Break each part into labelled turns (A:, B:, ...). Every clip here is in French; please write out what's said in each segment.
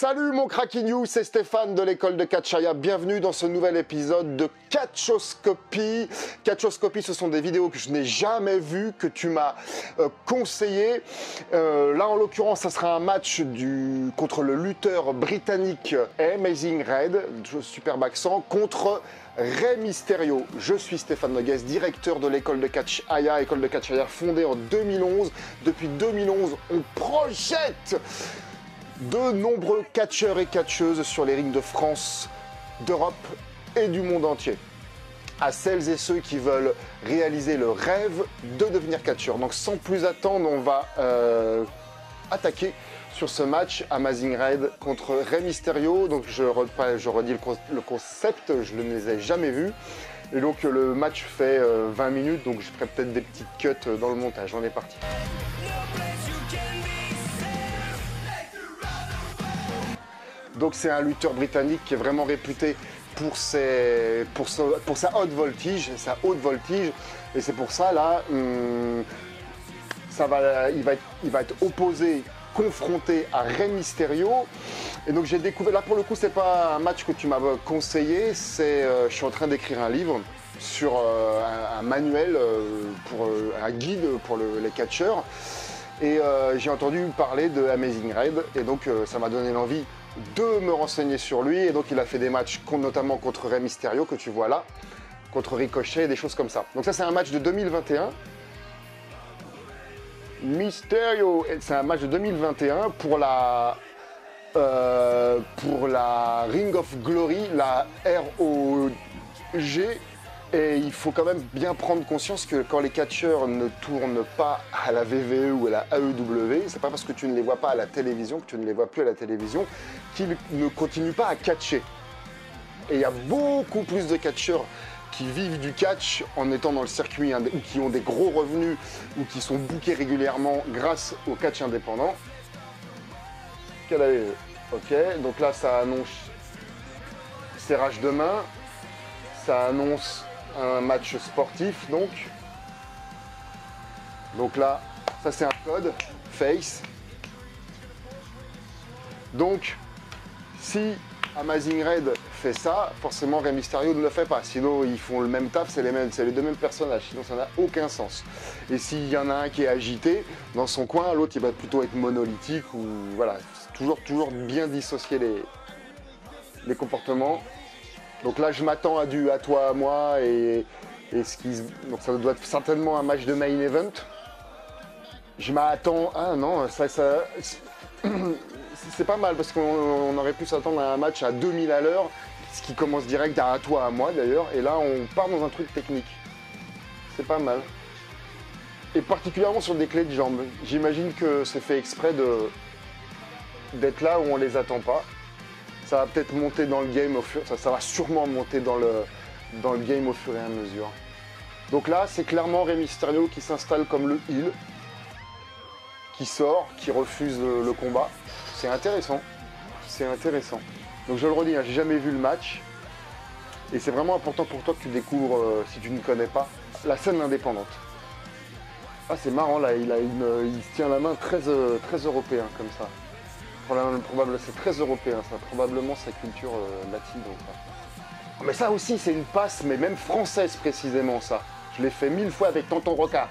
A: Salut mon Cracky News, c'est Stéphane de l'école de Catchaya. Bienvenue dans ce nouvel épisode de Catchoscopie. Catchoscopie, ce sont des vidéos que je n'ai jamais vues, que tu m'as conseillé. Là, en l'occurrence, ça sera un match contre le lutteur britannique Amazing Red, superbe accent, contre Rey Mysterio. Je suis Stéphane Noguès, directeur de l'école de Catchaya, école de Catchaya fondée en 2011. Depuis 2011, on projette de nombreux catcheurs et catcheuses sur les rings de France, d'Europe et du monde entier. À celles et ceux qui veulent réaliser le rêve de devenir catcheur. Donc sans plus attendre, on va attaquer sur ce match Amazing Red contre Rey Mysterio. Donc je redis le concept, je ne les ai jamais vus. Et donc le match fait 20 minutes, donc je ferai peut-être des petites cuts dans le montage. On est parti. Donc c'est un lutteur britannique qui est vraiment réputé pour sa haute voltige, et c'est pour ça là, il va être opposé, confronté à Rey Mysterio. Et donc j'ai découvert, là pour le coup c'est pas un match que tu m'as conseillé, je suis en train d'écrire un livre sur un manuel, un guide pour les catcheurs, et j'ai entendu parler de Amazing Red, et donc ça m'a donné l'envie de me renseigner sur lui. Et donc il a fait des matchs notamment contre Rey Mysterio que tu vois là, contre Ricochet, des choses comme ça. Donc ça c'est un match de 2021. Mysterio, c'est un match de 2021 pour la Ring of Glory, la ROG. Et il faut quand même bien prendre conscience que quand les catcheurs ne tournent pas à la WWE ou à la AEW, c'est pas parce que tu ne les vois pas à la télévision, que tu ne les vois plus à la télévision, qu'ils ne continuent pas à catcher. Et il y a beaucoup plus de catcheurs qui vivent du catch en étant dans le circuit, ou qui ont des gros revenus, ou qui sont bookés régulièrement grâce au catch indépendant. Ok, donc là ça annonce serrage de main, ça annonce un match sportif, donc là ça c'est un code face. Donc si Amazing Red fait ça, forcément Rey Mysterio ne le fait pas, sinon ils font le même taf, c'est les deux mêmes personnages, sinon ça n'a aucun sens. Et s'il y en a un qui est agité dans son coin, l'autre il va plutôt être monolithique, ou voilà, toujours bien dissocier les comportements. Donc là, je m'attends à du à toi, à moi, donc ça doit être certainement un match de main event. Je m'attends... Ah non, c'est pas mal, parce qu'on aurait pu s'attendre à un match à 2000 à l'heure, ce qui commence direct à toi, à moi d'ailleurs, et là, on part dans un truc technique. C'est pas mal. Et particulièrement sur des clés de jambes. J'imagine que c'est fait exprès d'être là où on les attend pas. Ça va peut-être monter dans le game ça va sûrement monter dans le game au fur et à mesure. Donc là, c'est clairement Rey Mysterio qui s'installe comme le heel, qui sort, qui refuse le combat. C'est intéressant. C'est intéressant. Donc je le redis, hein, j'ai jamais vu le match. Et c'est vraiment important pour toi que tu découvres, si tu ne connais pas, la scène indépendante. Ah, c'est marrant, là, il se tient la main très européen, comme ça. C'est très européen, ça, probablement sa culture latine. Mais ça aussi, c'est une passe, mais même française précisément, ça. Je l'ai fait 1000 fois avec Tonton Roca.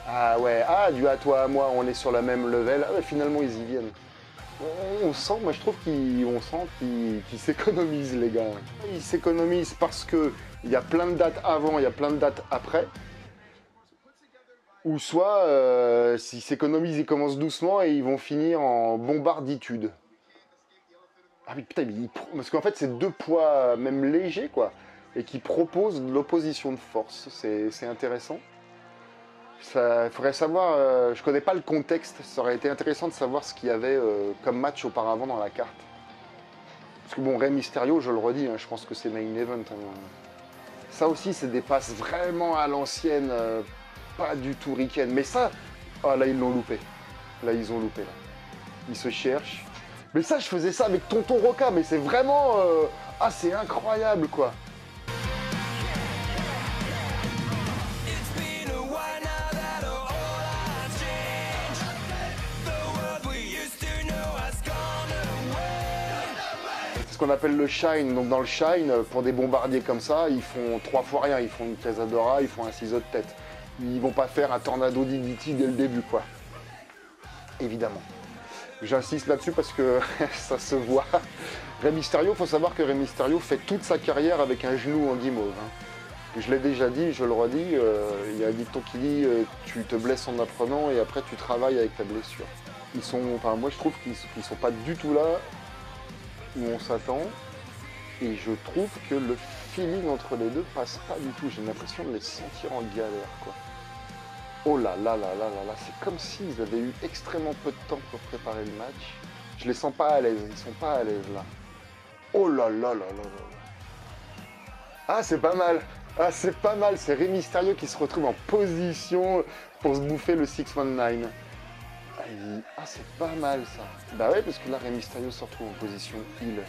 A: Ah ouais, du à toi, à moi, on est sur la même level. Ah ouais, finalement, ils y viennent. On sent, moi je trouve qu'ils s'économisent, les gars. Ils s'économisent parce qu'il y a plein de dates avant, il y a plein de dates après. Ou soit, s'ils s'économisent, ils commencent doucement et ils vont finir en bombarditude. Ah mais putain, parce qu'en fait, c'est deux poids même légers, quoi, et qui proposent de l'opposition de force. C'est intéressant. Il faudrait savoir, je connais pas le contexte, ça aurait été intéressant de savoir ce qu'il y avait comme match auparavant dans la carte. Parce que bon, Rey Mysterio, je le redis, hein, je pense que c'est main event. Hein. Ça aussi, c'est des passes vraiment à l'ancienne. Pas du tout ricaine, mais ça, là ils l'ont loupé. Là ils ont loupé. Là. Ils se cherchent. Mais ça, je faisais ça avec Tonton Roca, mais c'est vraiment... c'est incroyable, quoi. ce qu'on appelle le shine. Donc dans le shine, pour des bombardiers comme ça, ils font 3 fois rien. Ils font une Casadora, ils font un ciseau de tête. Ils vont pas faire un tornado d'Igiti dès le début, quoi. Évidemment. J'insiste là-dessus parce que ça se voit. Rey Mysterio, il faut savoir que Rey Mysterio fait toute sa carrière avec un genou en guimauve. Hein. Je l'ai déjà dit, je le redis, il y a un dicton qui dit tu te blesses en apprenant et après tu travailles avec ta blessure. Ils sont, enfin moi je trouve qu'ils sont pas du tout là où on s'attend et je trouve que le feeling entre les deux passe pas du tout. J'ai l'impression de les sentir en galère, quoi. Oh là là là là là là, c'est comme s'ils avaient eu extrêmement peu de temps pour préparer le match. Je les sens pas à l'aise, ils sont pas à l'aise là. Oh là là là là là. Ah c'est pas mal. Ah c'est pas mal, c'est Rey Mysterio qui se retrouve en position pour se bouffer le 619. Ah c'est pas mal ça. Bah ouais parce que là Rey Mysterio se retrouve en position heal.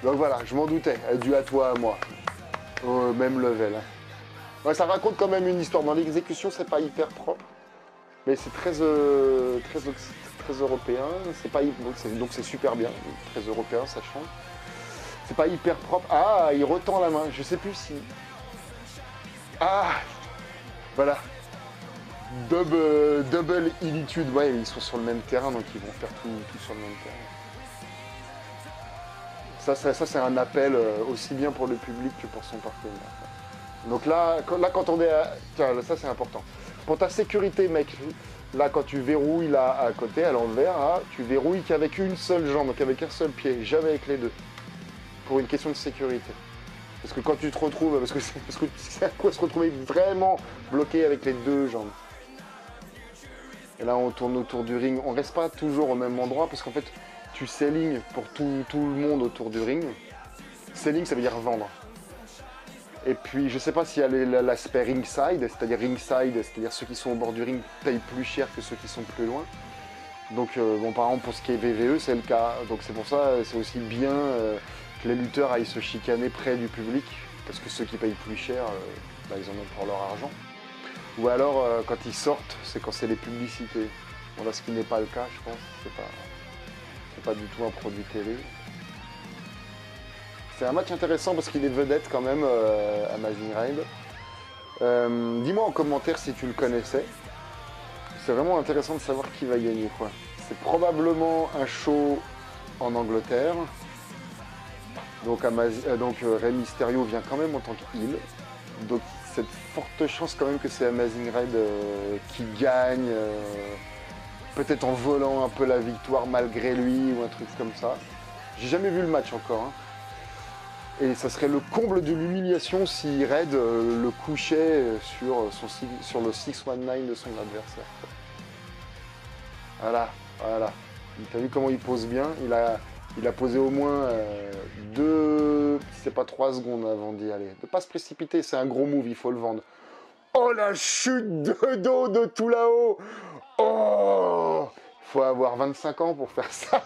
A: Donc voilà, je m'en doutais, dû à toi à moi. Au même level. Ouais, ça raconte quand même une histoire. Dans l'exécution, c'est pas hyper propre. Mais c'est très européen. C'est pas, donc c'est super bien. Très européen, ça change. C'est pas hyper propre. Ah, il retend la main. Je sais plus si... Ah, voilà. Double illitude. Ouais, ils sont sur le même terrain, donc ils vont faire tout sur le même terrain. Ça c'est un appel aussi bien pour le public que pour son partenaire. Donc là, quand on est à... Tiens, ça c'est important. Pour ta sécurité, mec, là quand tu verrouilles là à côté, à l'envers, là, tu verrouilles qu'avec une seule jambe, donc avec un seul pied, jamais avec les deux. Pour une question de sécurité. Parce que quand tu te retrouves, parce que c'est à quoi se retrouver vraiment bloqué avec les deux jambes. Et là on tourne autour du ring, on reste pas toujours au même endroit parce qu'en fait tu s'élignes pour tout le monde autour du ring. Selling ça veut dire vendre. Et puis, je sais pas s'il y a l'aspect ringside, c'est-à-dire ceux qui sont au bord du ring payent plus cher que ceux qui sont plus loin. Donc, bon, par exemple, pour ce qui est VVE, c'est le cas. Donc, c'est pour ça, c'est aussi bien que les lutteurs aillent se chicaner près du public, parce que ceux qui payent plus cher, bah, ils en ont pour leur argent. Ou alors, quand ils sortent, c'est quand c'est les publicités. Bon, là, ce qui n'est pas le cas, je pense. C'est pas du tout un produit télé. C'est un match intéressant parce qu'il est vedette quand même, Amazing Raid. Dis-moi en commentaire si tu le connaissais. C'est vraiment intéressant de savoir qui va gagner, quoi. C'est probablement un show en Angleterre. Donc, Rey Mysterio vient quand même en tant qu'heal. Donc cette forte chance quand même que c'est Amazing Raid qui gagne. Peut-être en volant un peu la victoire malgré lui ou un truc comme ça. J'ai jamais vu le match encore. Hein. Et ça serait le comble de l'humiliation si Red le couchait sur le 619 de son adversaire. Voilà, voilà. T'as vu comment il pose bien? Il a posé au moins 2, si c'est pas 3 secondes avant d'y aller. De pas se précipiter, c'est un gros move, il faut le vendre. Oh la chute de dos de tout là-haut! Oh! Il faut avoir 25 ans pour faire ça.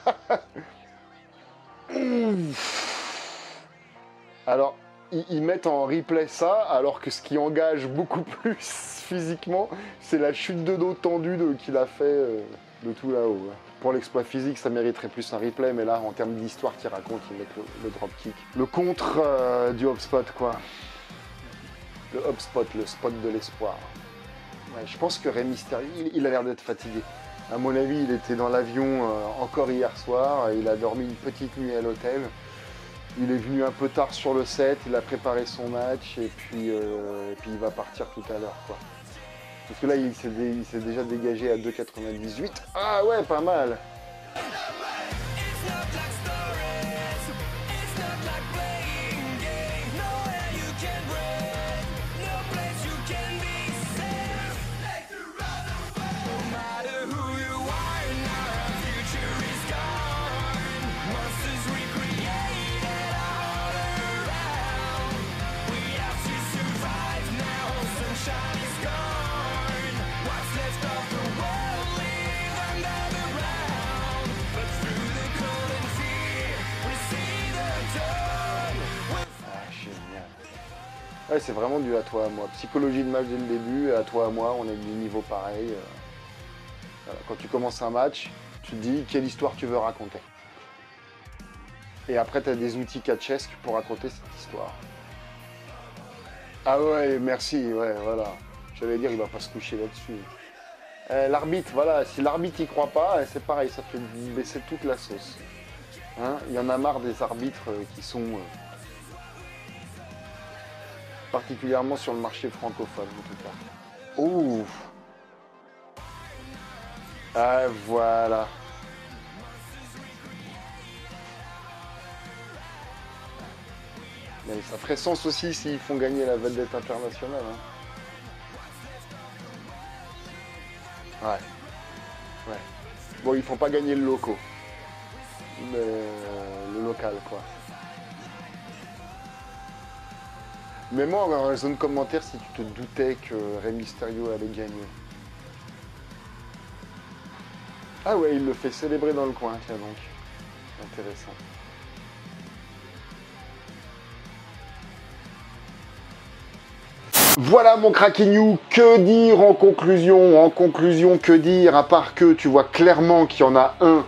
A: Alors, ils mettent en replay ça, alors que ce qui engage beaucoup plus physiquement, c'est la chute de dos tendue qu'il a fait de tout là-haut. Pour l'exploit physique, ça mériterait plus un replay, mais là, en termes d'histoire qu'il raconte, ils mettent le dropkick. Le contre du hopspot, quoi. Le hopspot, le spot de l'espoir. Ouais, je pense que Rey Mysterio, il a l'air d'être fatigué. À mon avis, il était dans l'avion encore hier soir, il a dormi une petite nuit à l'hôtel. Il est venu un peu tard sur le set, il a préparé son match et puis il va partir tout à l'heure, quoi. Parce que là, il s'est déjà dégagé à 2,98. Ah ouais, pas mal. Ouais, c'est vraiment du à toi à moi. Psychologie de match dès le début, à toi à moi, on est du niveau pareil. Voilà. Quand tu commences un match, tu te dis quelle histoire tu veux raconter. Et après, tu as des outils catchesques pour raconter cette histoire. Ah ouais, merci, ouais, voilà. J'allais dire, il va pas se coucher là-dessus. L'arbitre, voilà, si l'arbitre y croit pas, c'est pareil, ça fait baisser toute la sauce. Hein, il y en a marre des arbitres qui sont particulièrement sur le marché francophone, en tout cas. Ouh. Ah, voilà. Mais ça ferait sens aussi s'ils font gagner la vedette internationale. Hein. Ouais. Ouais. Bon, ils font pas gagner le loco. Mais le local, quoi. Mets-moi dans la zone commentaire si tu te doutais que Rey Mysterio allait gagner. Ah ouais, il le fait célébrer dans le coin, tiens donc. Intéressant. Voilà mon Craquignou, que dire en conclusion? En conclusion, que dire? À part que tu vois clairement qu'il y en a un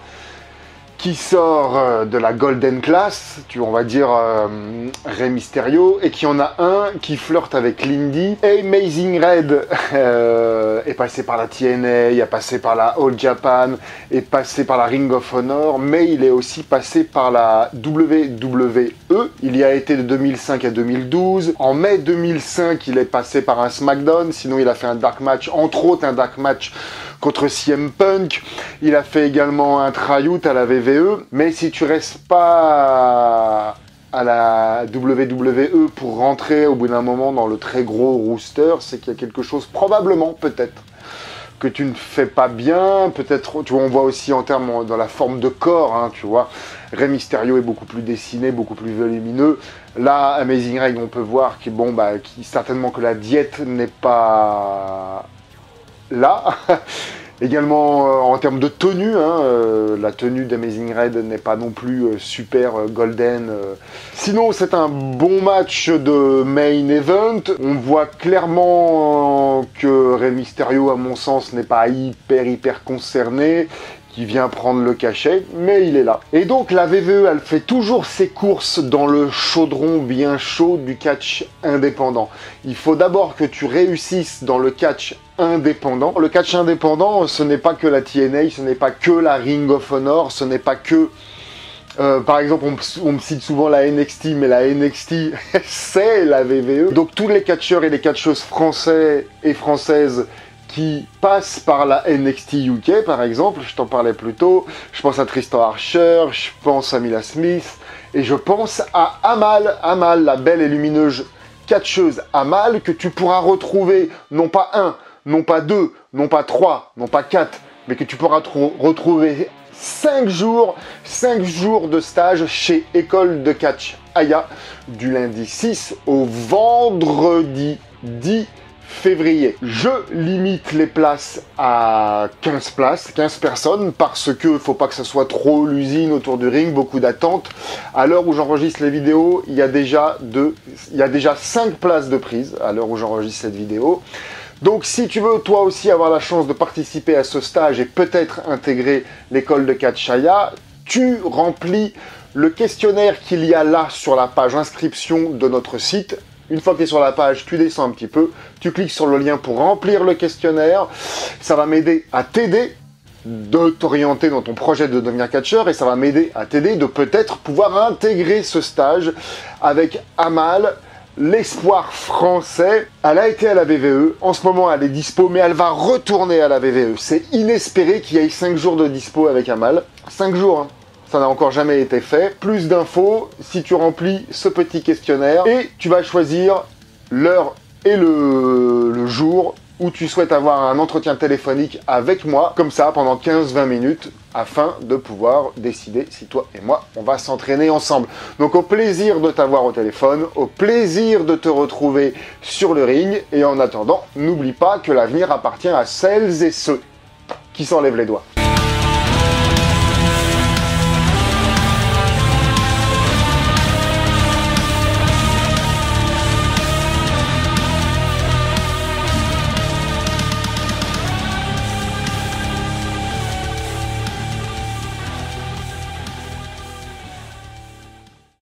A: qui sort de la Golden Class, on va dire Rey Mysterio, et qu'il y en a un qui flirte avec l'Indie. Amazing Red est passé par la TNA, est passé par la All Japan, est passé par la Ring of Honor, mais il est aussi passé par la WWE. Il y a été de 2005 à 2012. En mai 2005, il est passé par un SmackDown, sinon il a fait un dark match, entre autres un dark match contre CM Punk. Il a fait également un tryout à la WWE. Mais si tu restes pas à la WWE pour rentrer au bout d'un moment dans le très gros rooster, c'est qu'il y a quelque chose, probablement, peut-être, que tu ne fais pas bien. Peut-être, tu vois, on voit aussi en termes dans la forme de corps, hein, tu vois. Rey Mysterio est beaucoup plus dessiné, beaucoup plus volumineux. Là, Amazing Ray, on peut voir que, bon, certainement que la diète n'est pas là. Également en termes de tenue, hein, la tenue d'Amazing Red n'est pas non plus super golden. Sinon, c'est un bon match de main event. On voit clairement que Rey Mysterio, à mon sens, n'est pas hyper concerné, qui vient prendre le cachet, mais il est là. Et donc la WWE, elle fait toujours ses courses dans le chaudron bien chaud du catch indépendant. Il faut d'abord que tu réussisses dans le catch indépendant. Le catch indépendant, ce n'est pas que la TNA, ce n'est pas que la Ring of Honor, ce n'est pas que... par exemple, on me cite souvent la NXT, mais la NXT, c'est la WWE. Donc tous les catcheurs et les catcheuses français et françaises qui passent par la NXT UK, par exemple, je t'en parlais plus tôt, je pense à Tristan Archer, je pense à Mila Smith, et je pense à Amal, la belle et lumineuse catcheuse Amal, que tu pourras retrouver, non pas un, non pas deux, non pas trois, non pas quatre, mais que tu pourras retrouver 5 jours de stage chez École de Catch Aya, du lundi 6 au vendredi 10 février. Je limite les places à 15 places, 15 personnes, parce que faut pas que ça soit trop l'usine autour du ring, beaucoup d'attentes. À l'heure où j'enregistre les vidéos, il y a déjà 5 places de prise, à l'heure où j'enregistre cette vidéo. Donc si tu veux toi aussi avoir la chance de participer à ce stage et peut-être intégrer l'école de Catch Aya, tu remplis le questionnaire qu'il y a là sur la page inscription de notre site. Une fois que tu es sur la page, tu descends un petit peu, tu cliques sur le lien pour remplir le questionnaire. Ça va m'aider à t'aider de t'orienter dans ton projet de devenir catcheur et ça va m'aider à t'aider de peut-être pouvoir intégrer ce stage avec Amal, l'espoir français. Elle a été à la WWE, en ce moment elle est dispo, mais elle va retourner à la WWE. C'est inespéré qu'il y ait 5 jours de dispo avec Amal. 5 jours, hein. Ça n'a encore jamais été fait. Plus d'infos si tu remplis ce petit questionnaire et tu vas choisir l'heure et le jour où tu souhaites avoir un entretien téléphonique avec moi, comme ça, pendant 15-20 minutes, afin de pouvoir décider si toi et moi, on va s'entraîner ensemble. Donc au plaisir de t'avoir au téléphone, au plaisir de te retrouver sur le ring, et en attendant, n'oublie pas que l'avenir appartient à celles et ceux qui s'enlèvent les doigts.